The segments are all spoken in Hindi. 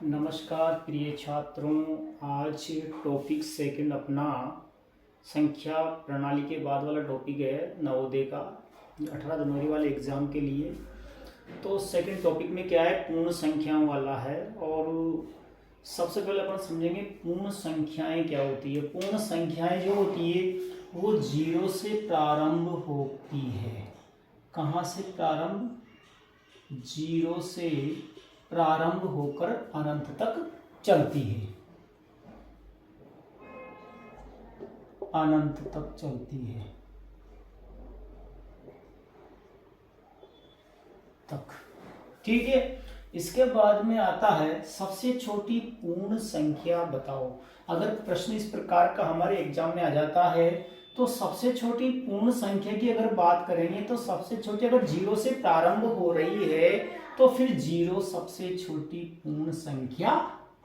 नमस्कार प्रिय छात्रों। आज टॉपिक सेकंड अपना संख्या प्रणाली के बाद वाला टॉपिक है नवोदय का 18 जनवरी वाले एग्ज़ाम के लिए। तो सेकंड टॉपिक में क्या है, पूर्ण संख्याओं वाला है। और सबसे पहले अपन समझेंगे पूर्ण संख्याएं क्या होती है। पूर्ण संख्याएं जो होती है वो जीरो से प्रारंभ होती है। कहाँ से प्रारंभ? जीरो से प्रारंभ होकर अनंत तक चलती है, अनंत तक चलती है तक। ठीक है। इसके बाद में आता है सबसे छोटी पूर्ण संख्या बताओ। अगर प्रश्न इस प्रकार का हमारे एग्जाम में आ जाता है तो सबसे छोटी पूर्ण संख्या की अगर बात करेंगे तो सबसे छोटी अगर जीरो से प्रारंभ हो रही है तो फिर जीरो सबसे छोटी पूर्ण संख्या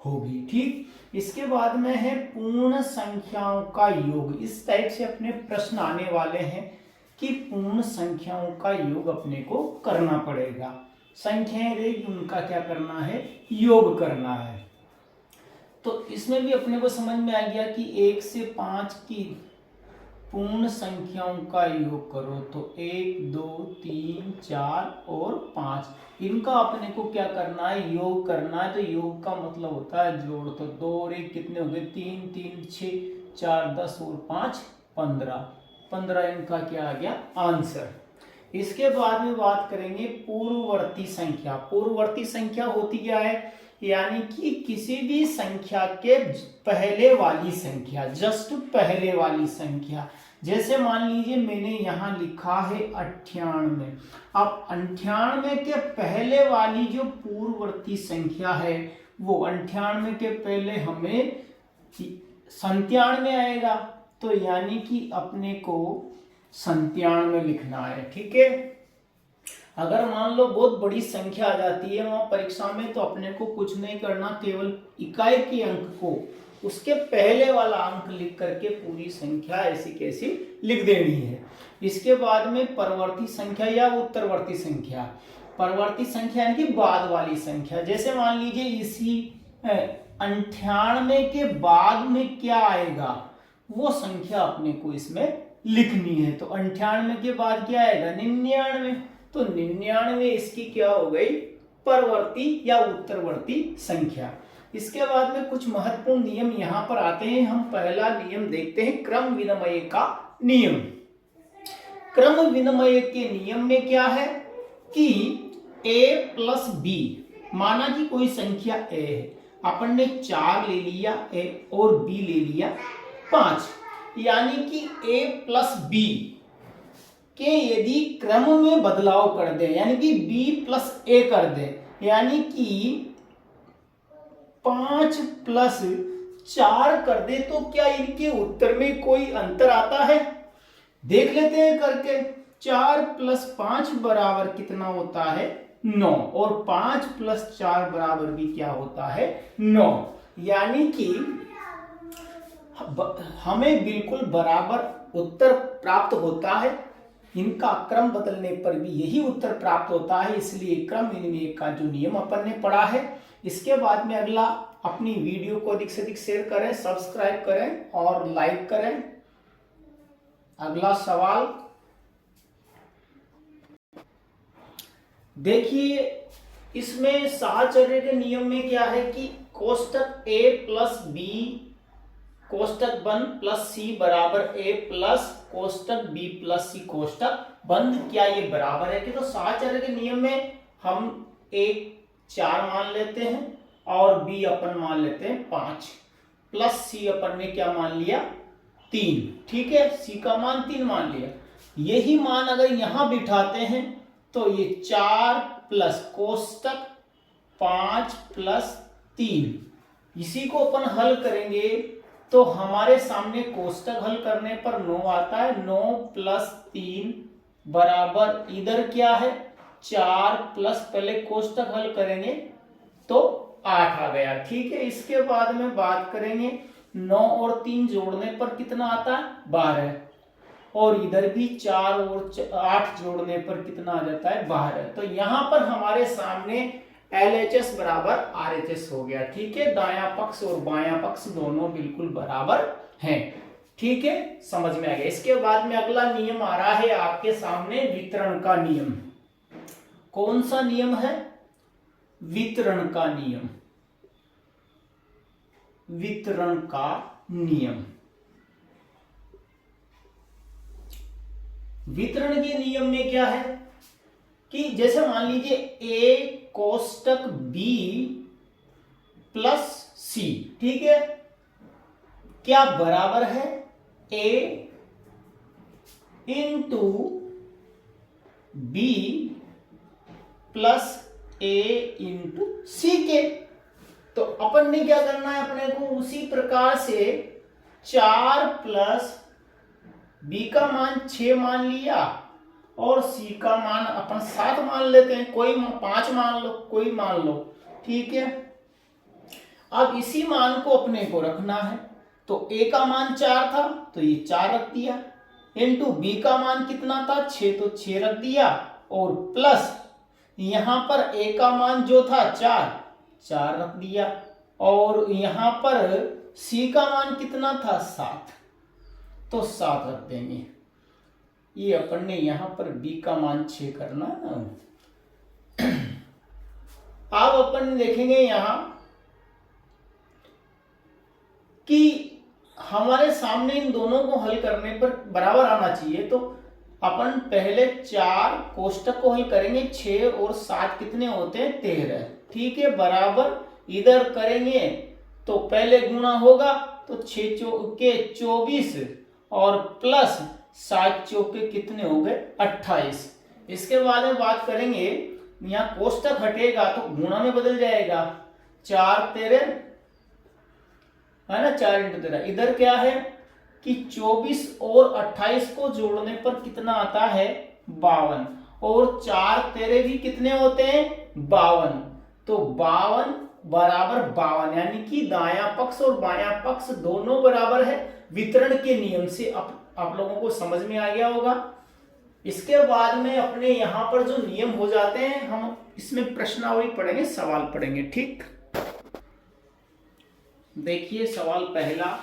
होगी। ठीक। इसके बाद में है पूर्ण संख्याओं का योग। इस टाइप से अपने प्रश्न आने वाले हैं कि पूर्ण संख्याओं का योग अपने को करना पड़ेगा। संख्याएं रहेगी, उनका क्या करना है? योग करना है। तो इसमें भी अपने को समझ में आ गया कि 1 से 5 की पूर्ण संख्याओं का योग करो तो 1, 2, 3, 4 और 5, इनका अपने को क्या करना है? योग करना है। तो योग का मतलब होता है जोड़। तो 2 और 1 कितने हो गए? 3, 3, 6, 4, 10 और 5, 15 इनका क्या आ गया? आंसर। इसके बाद में बात करेंगे पूर्ववर्ती संख्या। पूर्ववर्ती संख्या होती क्या है? यानी कि किसी भी संख्या के पहले वाली संख्या, जस्ट पहले वाली संख्या। जैसे मान लीजिए मैंने यहां लिखा है 98। अब 98 के पहले वाली जो पूर्ववर्ती संख्या है वो 98 के पहले हमें 97 आएगा। तो यानी कि अपने को 97 लिखना है। ठीक है। अगर मान लो बहुत बड़ी संख्या आ जाती है वहां परीक्षा में तो अपने को कुछ नहीं करना, केवल इकाई के अंक को उसके पहले वाला अंक लिख करके पूरी संख्या ऐसी कैसी लिख देनी है। इसके बाद में परवर्ती संख्या या उत्तरवर्ती संख्या। परवर्ती संख्या यानी कि बाद वाली संख्या। जैसे मान लीजिए इसी 98 के बाद में क्या आएगा वो संख्या अपने को इसमें लिखनी है। तो 98 के बाद क्या आएगा? 99। तो 99 इसकी क्या हो गई? परवर्ती या उत्तरवर्ती संख्या। इसके बाद में कुछ महत्वपूर्ण नियम यहां पर आते हैं। हम पहला नियम देखते हैं, क्रम विनिमय का नियम। क्रम विनिमय के नियम में क्या है कि a प्लस बी, माना कि कोई संख्या a है, अपन ने 4 ले लिया a और b ले लिया 5, यानी कि a प्लस बी के यदि क्रम में बदलाव कर दे, यानी कि b प्लस a कर दे, यानी कि 5 प्लस 4 कर दे, तो क्या इनके उत्तर में कोई अंतर आता है? देख लेते हैं करके। 4 प्लस 5 बराबर कितना होता है? 9। और 5 प्लस 4 बराबर भी क्या होता है? 9। यानी कि हमें बिल्कुल बराबर उत्तर प्राप्त होता है। इनका क्रम बदलने पर भी यही उत्तर प्राप्त होता है। इसलिए क्रम विनिमय का जो नियम अपन ने पढ़ा है। इसके बाद में अगला, अपनी वीडियो को अधिक से अधिक शेयर करें, सब्सक्राइब करें और लाइक करें। अगला सवाल देखिए, इसमें साहचर्य के नियम में क्या है कि कोष्टक a प्लस बी कोष्टक बंद प्लस सी बराबर a प्लस कोष्टक b प्लस सी कोष्टक बंद, क्या ये बराबर है? कि तो साहचर्य के नियम में हम a 4 मान लेते हैं और b अपन मान लेते हैं 5, प्लस c अपन ने क्या मान लिया? 3। ठीक है, c का मान 3 मान लिया। यही मान अगर यहां बिठाते हैं तो ये 4 प्लस कोष्टक 5 प्लस 3, इसी को अपन हल करेंगे तो हमारे सामने कोष्टक हल करने पर 9 आता है। 9 प्लस 3 बराबर इधर क्या है? 4 प्लस, पहले कोष्टक हल करेंगे तो 8 आ गया। ठीक है। इसके बाद में बात करेंगे 9 और 3 जोड़ने पर कितना आता है? 12। और इधर भी 4 और 8 जोड़ने पर कितना आ जाता है? 12। तो यहां पर हमारे सामने LHS बराबर RHS हो गया। ठीक है, दायां पक्ष और बायां पक्ष दोनों बिल्कुल बराबर हैं। ठीक है, समझ में आ गया। इसके बाद में अगला नियम आ रहा है आपके सामने, वितरण का नियम। कौन सा नियम है? वितरण का नियम। वितरण का नियम। वितरण के नियम में क्या है कि जैसे मान लीजिए A कोष्टक B प्लस C, ठीक है, क्या बराबर है A into B plus A into C के। तो अपन ने क्या करना है, अपने को उसी प्रकार से 4 प्लस B का मान 6 मान लिया और C का मान अपन 7 मान लेते हैं, कोई 5 मान लो, कोई मान लो। ठीक है, अब इसी मान को अपने को रखना है। तो A का मान 4 था तो ये 4 रख दिया, इंटू B का मान कितना था 6, तो 6 रख दिया, और प्लस यहां पर A का मान जो था 4 रख दिया, और यहां पर C का मान कितना था 7, तो 7 रख देंगे। ये अपन ने यहां पर B का मान 6 करना है ना। अब अपन देखेंगे यहां कि हमारे सामने इन दोनों को हल करने पर बराबर आना चाहिए। तो अपन पहले 4 कोष्टक को हल करेंगे, 6 और 7 कितने होते हैं 13। ठीक है, बराबर इधर करेंगे तो पहले गुणा होगा, तो 6 चौके 24 और प्लस 7 चौके कितने हो गए 28। इसके बाद में बात करेंगे, यहाँ कोष्टक हटेगा तो गुणा में बदल जाएगा, 4 13 है ना, 4 इंटू 13। इधर क्या है कि 24 और 28 को जोड़ने पर कितना आता है 52, और 4 13 भी कितने होते हैं 52, तो 52 बराबर 52, यानी कि दायां पक्ष और बायां पक्ष दोनों बराबर है। वितरण के नियम से आप लोगों को समझ में आ गया होगा। इसके बाद में अपने यहां पर जो नियम हो जाते हैं, हम इसमें प्रश्नावली पढ़ेंगे, सवाल पढ़ेंगे। ठीक, देखिए सवाल पहला,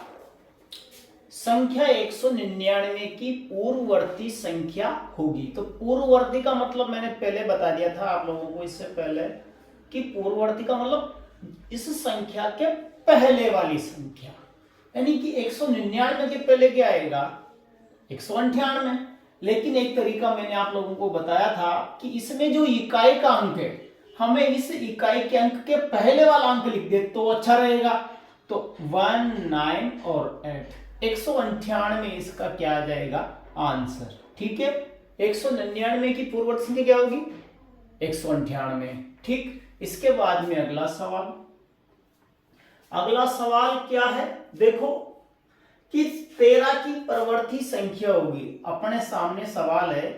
संख्या 199 की पूर्ववर्ती संख्या होगी। तो पूर्ववर्ती का मतलब मैंने पहले बता दिया था आप लोगों को इससे पहले कि पूर्ववर्ती का मतलब इस संख्या के पहले वाली संख्या, यानी कि 199 के पहले क्या आएगा 198। लेकिन एक तरीका मैंने आप लोगों को बताया था कि इसमें जो इकाई का अंक है, हमें इस इकाई के अंक के पहले वाला अंक लिख दे तो अच्छा रहेगा। तो 1 9 और 8, 198 इसका क्या आ जाएगा आंसर। ठीक है, 199 की पूर्ववर्ती संख्या क्या होगी 198। ठीक, इसके बाद में अगला सवाल। अगला सवाल क्या है, देखो कि 13 की परवर्ती संख्या होगी। अपने सामने सवाल है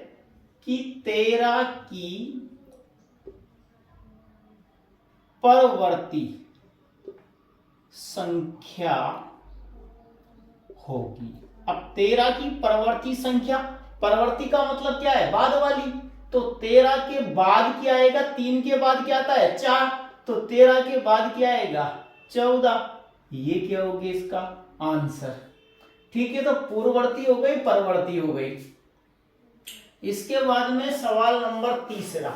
कि 13 की परवर्ती संख्या होगी। अब 13 की परवर्ती संख्या, परवर्ती का मतलब क्या है बाद वाली, तो 13 के बाद क्या आएगा, 3 के बाद क्या आता है 4, तो 13 के बाद क्या आएगा 14। ये क्या होगी इसका आंसर। ठीक है, तो पूर्ववर्ती हो गई, परवर्ती हो गई। इसके बाद में सवाल नंबर तीसरा,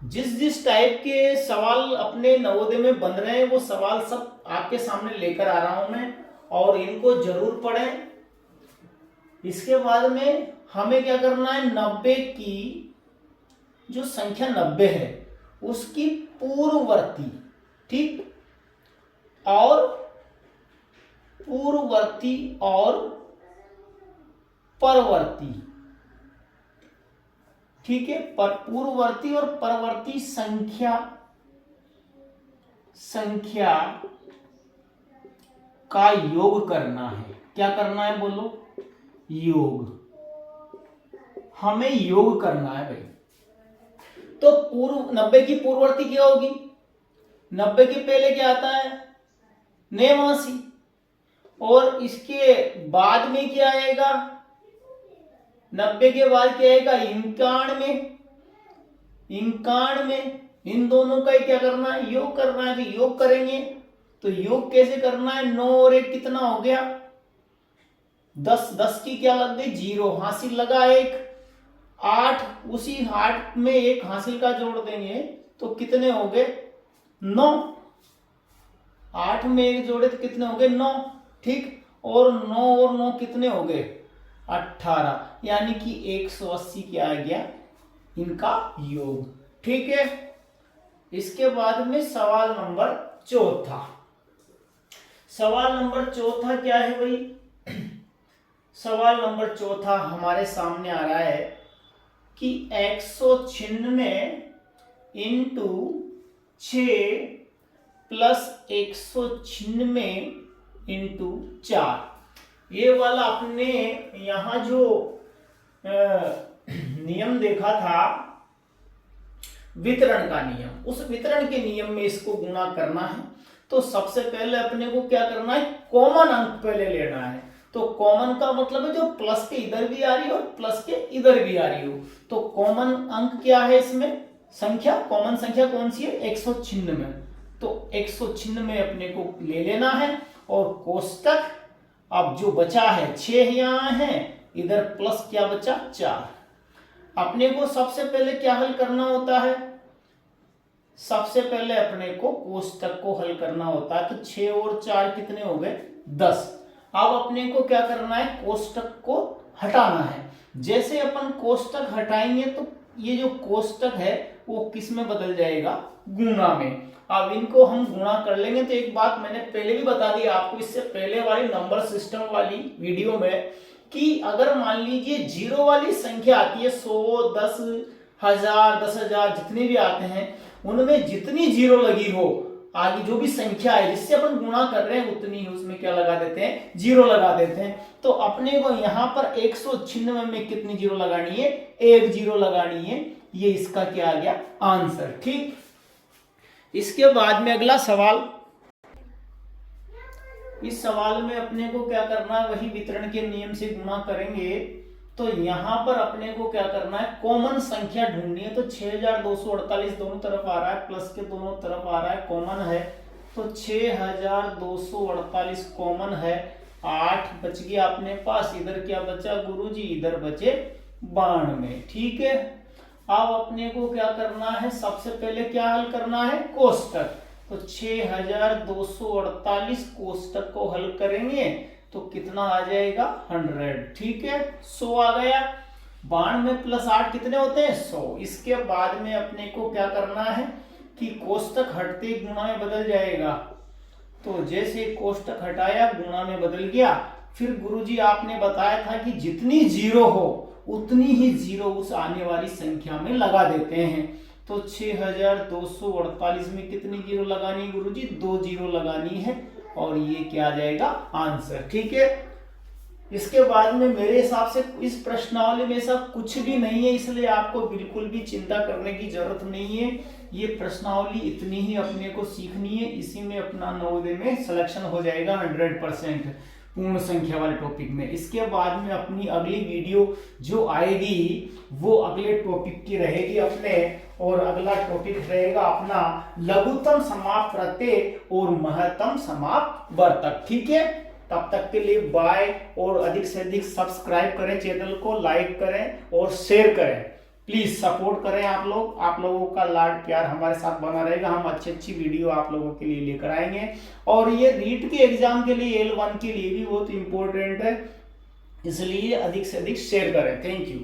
जिस टाइप के सवाल अपने नवोदय में बन रहे हैं वो सवाल सब आपके सामने लेकर आ रहा हूं मैं, और इनको जरूर पढ़ें। इसके बाद में हमें क्या करना है, 90 की जो संख्या 90 है उसकी पूर्ववर्ती, ठीक, और पूर्ववर्ती और परवर्ती, ठीक है, पर पूर्ववर्ती और परवर्ती संख्या का योग करना है। क्या करना है बोलो, योग, हमें योग करना है भाई। तो 90 की पूर्ववर्ती क्या होगी, 90 के पहले क्या आता है 89, और इसके बाद में क्या आएगा 90 के बाद क्या आएगा 91, 91। इन दोनों का ही क्या करना है, योग करना है। तो योग करेंगे तो योग कैसे करना है, 9 और 1 कितना हो गया 10, 10 की क्या लग गई 0, हासिल लगा 1, 8, उसी 8 में 1 हासिल का जोड़ देंगे तो कितने हो गए 9, 8 में 1 जोड़े तो कितने हो गए 9, ठीक। और 9 और 9 कितने हो गए 18, यानी कि 180 क्या आ गया इनका योग, ठीक है। इसके बाद में सवाल नंबर चौथा। सवाल नंबर चौथा क्या है भाई, सवाल नंबर चौथा हमारे सामने आ रहा है कि 196 इंटू 6 प्लस 196 इंटू 4। ये वाला अपने यहां जो नियम देखा था वितरण का नियम, उस वितरण के नियम में इसको गुणा करना है। तो सबसे पहले अपने को क्या करना है, कॉमन अंक पहले लेना है। तो कॉमन का मतलब है जो प्लस के इधर भी आ रही हो और प्लस के इधर भी आ रही हो। तो कॉमन अंक क्या है इसमें, संख्या, कॉमन संख्या कौन सी है 196। तो 196 अपने को ले लेना है और कोष्टक अब जो बचा है 6 यहां है, इधर प्लस क्या बचा 4। अपने को सबसे पहले क्या हल करना होता है, सबसे पहले अपने को कोष्टक को हल करना होता है। तो 6 और 4 कितने हो गए 10। अब अपने को क्या करना है, कोष्टक को हटाना है। जैसे अपन कोष्टक हटाएंगे तो ये जो कोष्टक है वो किस में बदल जाएगा, गुणा में। अब इनको हम गुणा कर लेंगे। तो एक बात मैंने पहले भी बता दी आपको इससे पहले वाली नंबर सिस्टम वाली वीडियो में, कि अगर मान लीजिए जीरो वाली संख्या आती है 100, 10, 1000, 10,000 जितने भी आते हैं, उनमें जितनी जीरो लगी हो आगे जो भी संख्या है जिससे अपन गुणा कर रहे हैं उतनी ही उसमें क्या लगा देते हैं, जीरो लगा देते हैं। तो अपने को यहाँ पर 196 में कितनी जीरो लगानी है, 1 जीरो लगानी है। ये इसका क्या आ गया आंसर, ठीक। इसके बाद में अगला सवाल, इस सवाल में अपने को क्या करना है, वही वितरण के नियम से गुणा करेंगे। तो यहां पर अपने को क्या करना है, कॉमन संख्या ढूंढनी है। तो 6248 दोनों तरफ आ रहा है, प्लस के दोनों तरफ आ रहा है, कॉमन है। तो 6248 कॉमन है, 8 बच गया अपने पास। इधर क्या बचा गुरुजी, इधर बचे 92, ठीक है। अब अपने को क्या करना है, सबसे पहले क्या हल करना है, कोष्टक। तो 6248 कोष्टक को हल करेंगे तो कितना आ जाएगा 100, ठीक है। 100 आ गया। 92 में प्लस 8 कितने होते हैं 100। इसके बाद में अपने को क्या करना है कि कोष्टक हटते गुणा में बदल जाएगा। तो जैसे कोष्टक हटाया गुणा में बदल गया। फिर गुरुजी आपने बताया था कि जितनी जीरो हो उतनी ही जीरो उस आने वाली संख्या में लगा देते हैं। तो 6248 में कितनी जीरो लगानी है गुरुजी, 2 जीरो लगानी है और ये क्या आ जाएगा आंसर, ठीक है। इसके बाद में मेरे हिसाब से इस प्रश्नावली में सब कुछ भी नहीं है, इसलिए आपको बिल्कुल भी चिंता करने की जरूरत नहीं है। ये प्रश्नावली इतनी ही अपने को सीखनी है, इसी में अपना नवोदय में सिलेक्शन हो जाएगा 100% पूर्ण संख्या वाले टॉपिक में। इसके बाद में अपनी अगली वीडियो जो आएगी वो अगले टॉपिक की रहेगी अपने, और अगला टॉपिक रहेगा अपना लघुत्तम समाप्त प्रत्यय और महत्तम समाप्त वर्तक, ठीक है। तब तक के लिए बाय, और अधिक से अधिक सब्सक्राइब करें चैनल को, लाइक करें और शेयर करें। प्लीज सपोर्ट करें आप लोग, आप लोगों का लाड प्यार हमारे साथ बना रहेगा। हम अच्छी अच्छी वीडियो आप लोगों के लिए लेकर आएंगे। और ये रीट के एग्जाम के लिए L1 के लिए भी बहुत इंपॉर्टेंट है, इसलिए अधिक से अधिक शेयर करें। Thank you.